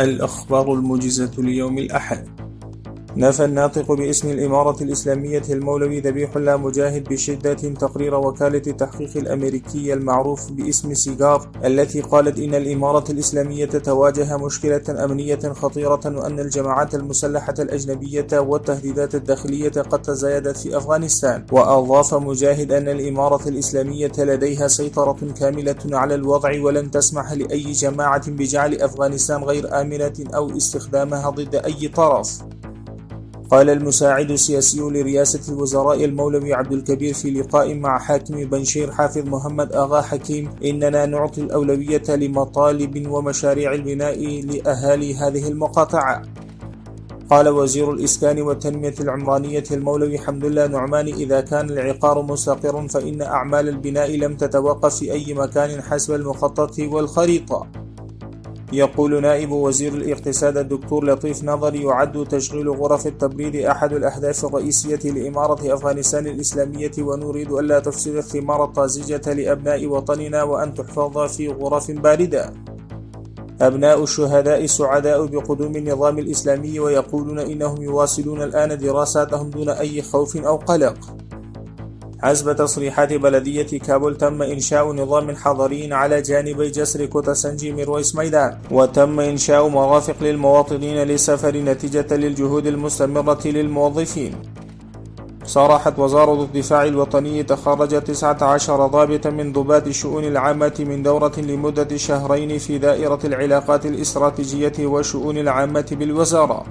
الأخبار الموجزة ليوم الأحد. نفى الناطق باسم الإمارة الإسلامية المولوي ذبيح الله مجاهد بشدة تقرير وكالة التحقيق الأمريكية المعروف باسم سيجار، التي قالت إن الإمارة الإسلامية تواجه مشكلة أمنية خطيرة، وأن الجماعات المسلحة الأجنبية والتهديدات الداخلية قد تزايدت في أفغانستان. وأضاف مجاهد أن الإمارة الإسلامية لديها سيطرة كاملة على الوضع، ولن تسمح لأي جماعة بجعل أفغانستان غير آمنة أو استخدامها ضد أي طرف. قال المساعد السياسي لرئاسة الوزراء المولوي عبد الكبير في لقاء مع حاكم بنشير حافظ محمد آغا حكيم: إننا نعطي الأولوية لمطالب ومشاريع البناء لأهالي هذه المقاطعة. قال وزير الإسكان والتنمية العمرانية المولوي حمد الله نعمان: إذا كان العقار مستقر فإن أعمال البناء لم تتوقف في أي مكان حسب المخطط والخريطة. يقول نائب وزير الاقتصاد الدكتور لطيف نظري: يعد تشغيل غرف التبريد أحد الأهداف الرئيسية لإمارة أفغانستان الإسلامية، ونريد ألا تفسد الثمار الطازجة لأبناء وطننا وأن تحفظ في غرف باردة. أبناء الشهداء سعداء بقدوم النظام الإسلامي، ويقولون إنهم يواصلون الآن دراساتهم دون أي خوف أو قلق. حسب تصريحات بلدية كابول، تم إنشاء نظام حضري على جانبي جسر كوتاسنجي ميرويس ميدان، وتم إنشاء مرافق للمواطنين للسفر نتيجة للجهود المستمرة للموظفين. صرحت وزارة الدفاع الوطني تخرج 19 ضابطا من ضباط الشؤون العامة من دورة لمدة شهرين في دائرة العلاقات الاستراتيجية والشؤون العامة بالوزارة.